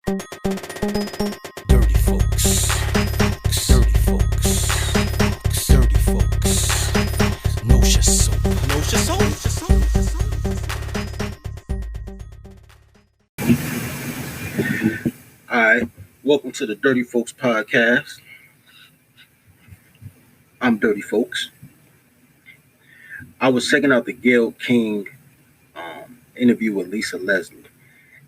Dirty folks, dirty folks, dirty folks. No soap, no soap. All right, welcome to the Dirty Folks podcast. I'm Dirty Folks. I was checking out the Gayle King interview with Lisa Leslie,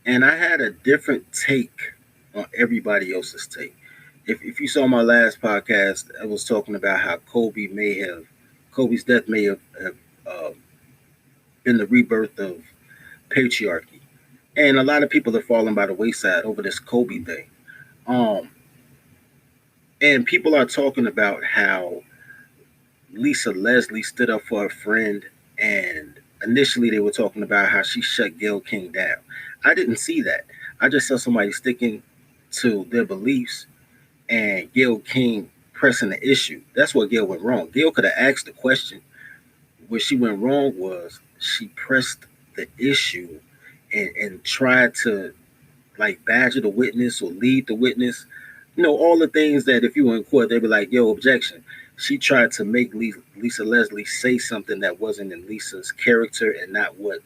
and I had a different take on everybody else's take. If you saw my last podcast, I was talking about how Kobe's death may have uh, been the rebirth of patriarchy, and a lot of people are falling by the wayside over this Kobe thing. Um, and people are talking about how Lisa Leslie stood up for a friend, and initially they were talking about how she shut Gayle King down. I didn't see that. I just saw somebody sticking to their beliefs and Gayle King pressing the issue. That's where Gayle went wrong. Gayle could have asked the question. Where she went wrong was she pressed the issue and tried to like badger the witness or lead the witness. You know, all the things that if you were in court, they'd be like, yo, objection. She tried to make Lisa Leslie say something that wasn't in Lisa's character and not what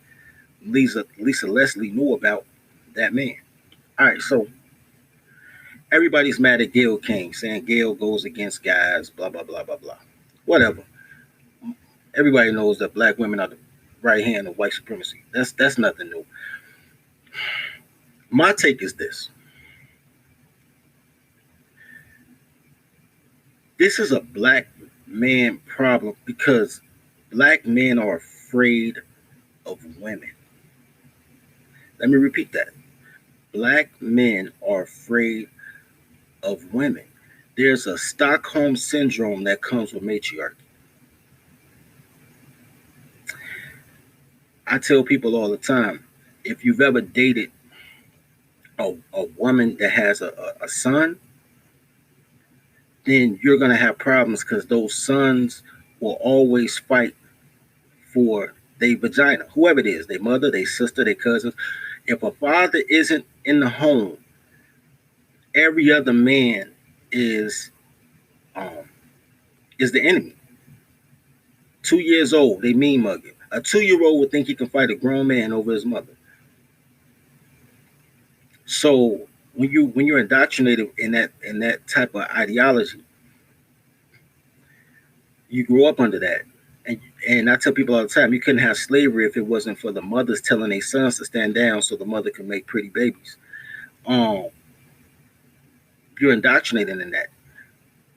Lisa Leslie knew about that man. All right, so everybody's mad at Gayle King, saying Gayle goes against guys, blah, blah, blah, blah, blah. Whatever. Everybody knows that black women are the right hand of white supremacy. That's nothing new. My take is this. This is a black man problem because black men are afraid of women. Let me repeat that. Black men are afraid of women. There's a Stockholm syndrome that comes with matriarchy. I tell people all the time, if you've ever dated a woman that has a son, then you're going to have problems because those sons will always fight for their vagina, whoever it is, their mother, their sister, their cousins. If a father isn't in the home, every other man is um, is the enemy. 2 years old, they mean mugging. A 2-year-old would think he can fight a grown man over his mother. So when you're indoctrinated in that type of ideology, you grow up under that. And I tell people all the time, you couldn't have slavery if it wasn't for the mothers telling their sons to stand down so the mother could make pretty babies. Um, you're indoctrinated in that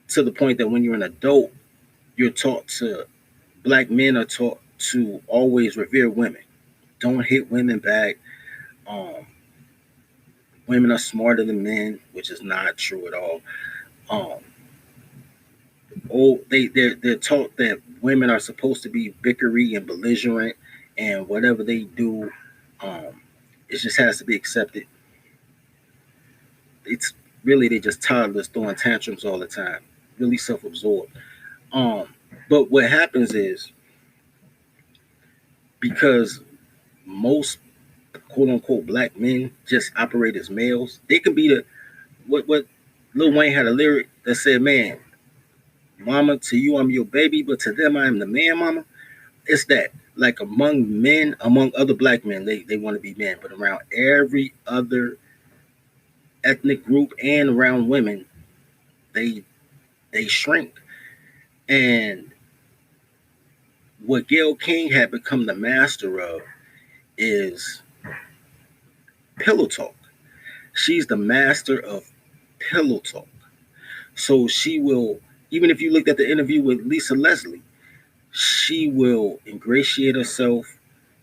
to the point that when you're an adult, you're taught to black men are taught to always revere women. Don't hit women back. Um, women are smarter than men, which is not true at all. Um, they're taught that women are supposed to be bickery and belligerent, and whatever they do, um, it just has to be accepted. It's really they just toddlers throwing tantrums all the time, really self-absorbed. Um, but what happens is because most quote unquote black men just operate as males, they can be the what Lil Wayne had a lyric that said, "Man, mama, to you I'm your baby, but to them I am the man, mama." It's that. Like among men, among other black men, they want to be men, but around every other ethnic group and around women, they they shrink. And what Gayle King had become the master of is pillow talk. She's the master of pillow talk. So she will, even if you looked at the interview with Lisa Leslie, she will ingratiate herself.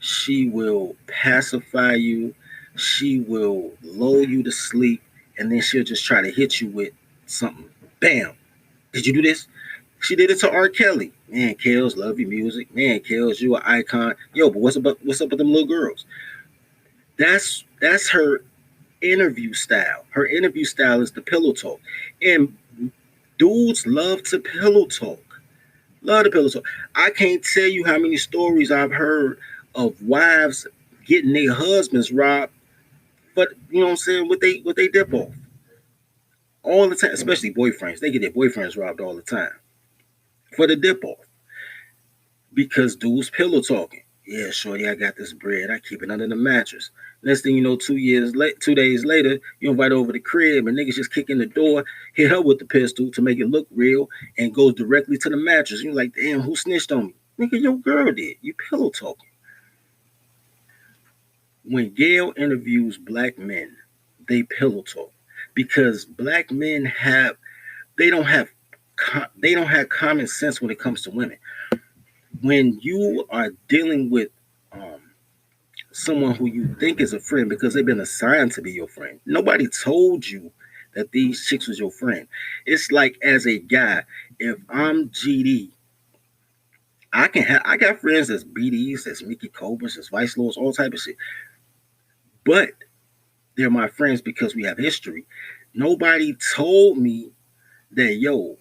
She will pacify you. She will lull you to sleep. And then she'll just try to hit you with something. Bam. Did you do this? She did it to R. Kelly. Man, Kels, love your music. Man, Kels, you an icon. Yo, but what's up with them little girls? That's her interview style. Her interview style is the pillow talk. And dudes love to pillow talk. Love the pillow talk. I can't tell you how many stories I've heard of wives getting their husbands robbed But you know what I'm saying? What they dip off all the time, especially boyfriends. They get their boyfriends robbed all the time for the dip off because dudes pillow talking. Yeah, shorty, I got this bread. I keep it under the mattress. Next thing you know, 2 days later, you invite over the crib and niggas just kick in the door, hit her with the pistol to make it look real, and goes directly to the mattress. You're like, damn, who snitched on me? Nigga, your girl did. You pillow talking. When Gayle interviews black men, they pillow talk because black men have they don't have they don't have common sense when it comes to women. When you are dealing with um, someone who you think is a friend because they've been assigned to be your friend, nobody told you that these chicks was your friend. It's like as a guy, if I'm GD, I got friends that's BDs, that's Mickey Cobras, that's Vice Lords, all type of shit. But they're my friends because we have history. Nobody told me that yo,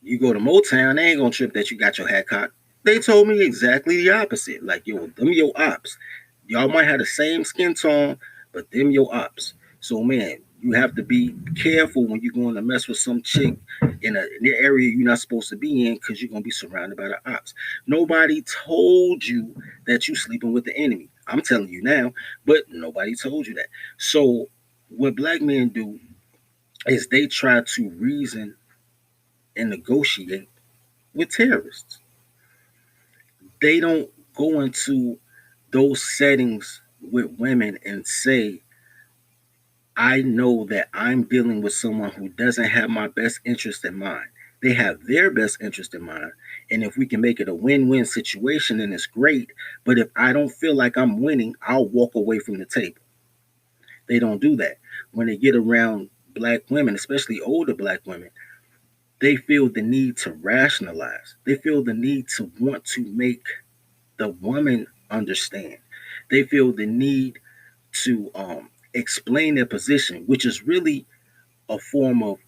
you go to Motown, they ain't gonna trip that you got your hat cocked. They told me exactly the opposite. Like, yo, them your ops. Y'all might have the same skin tone, but them your ops. So man, you have to be careful when you're going to mess with some chick in the area you're not supposed to be in because you're gonna be surrounded by the ops. Nobody told you that you sleeping with the enemy. I'm telling you now, but nobody told you that. So what black men do is they try to reason and negotiate with terrorists. They don't go into those settings with women and say, I know that I'm dealing with someone who doesn't have my best interest in mind. They have their best interest in mind. And if we can make it a win win situation, then it's great. But if I don't feel like I'm winning, I'll walk away from the table. They don't do that. When they get around black women, especially older black women, they feel the need to rationalize. They feel the need to want to make the woman understand. They feel the need to explain their position, which is really a form of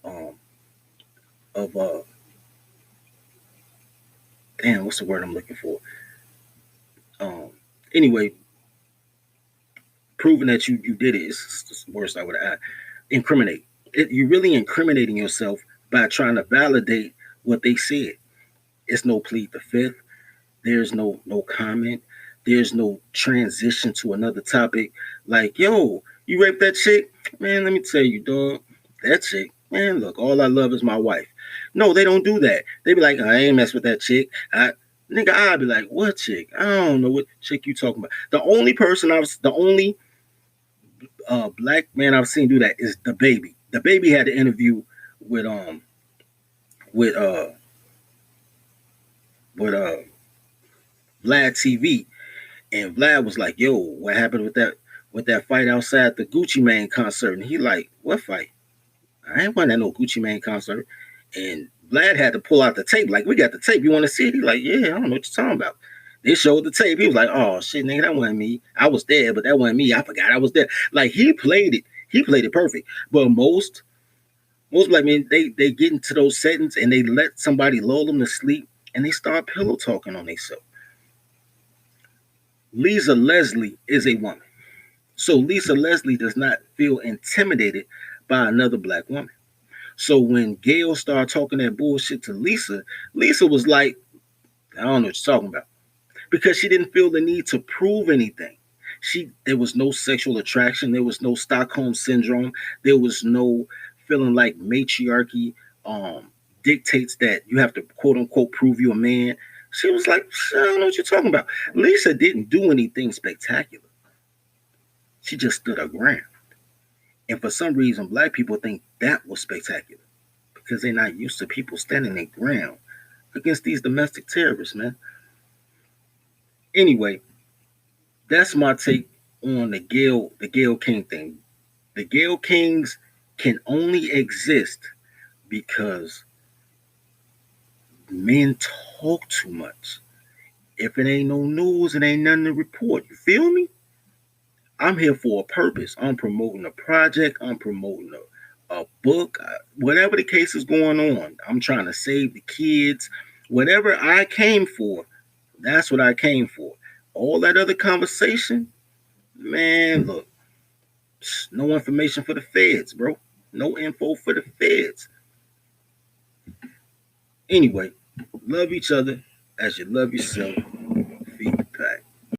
damn, what's the word I'm looking for? Um, anyway, proving that you did it is the worst I would add. Incriminate. You're really incriminating yourself by trying to validate what they said. It's no plead the fifth. There's no comment. There's no transition to another topic. Like, yo, you raped that chick? Man, let me tell you, dog. That chick, man, look, all I love is my wife. No, they don't do that. They be like, I ain't mess with that chick. Nigga, I'd be like, what chick? I don't know what chick you talking about. The only black man I've seen do that is the baby. The baby had an interview with with uh with Vlad TV. And Vlad was like, "Yo, what happened with that fight outside the Gucci Mane concert?" And he like, "What fight? I ain't won at no Gucci Mane concert." And Vlad had to pull out the tape. Like, we got the tape. You want to see it? He like, "Yeah, I don't know what you're talking about." They showed the tape. He was like, "Oh shit, nigga, that wasn't me. I was there, but that wasn't me. I forgot I was there." Like he played it. He played it perfect. But most black men, they get into those settings and they let somebody lull them to sleep and they start pillow talking on themselves. Lisa Leslie is a woman. So Lisa Leslie does not feel intimidated by another black woman. So when Gayle started talking that bullshit to Lisa, Lisa was like, I don't know what you're talking about. Because she didn't feel the need to prove anything. There was no sexual attraction, there was no Stockholm syndrome, there was no feeling like matriarchy dictates that you have to quote unquote prove you a man. She was like, I don't know what you're talking about. Lisa didn't do anything spectacular. She just stood her ground. And for some reason, black people think that was spectacular because they're not used to people standing their ground against these domestic terrorists, man. Anyway, that's my take on the Gayle King thing. The Gayle Kings can only exist because men talk too much. If it ain't no news, it ain't nothing to report. You feel me? I'm here for a purpose. I'm promoting a project. I'm promoting a book. Whatever the case is going on, I'm trying to save the kids. Whatever I came for, that's what I came for. All that other conversation, man, look, No information for the feds, bro. No info for the feds. Anyway, love each other as you love yourself.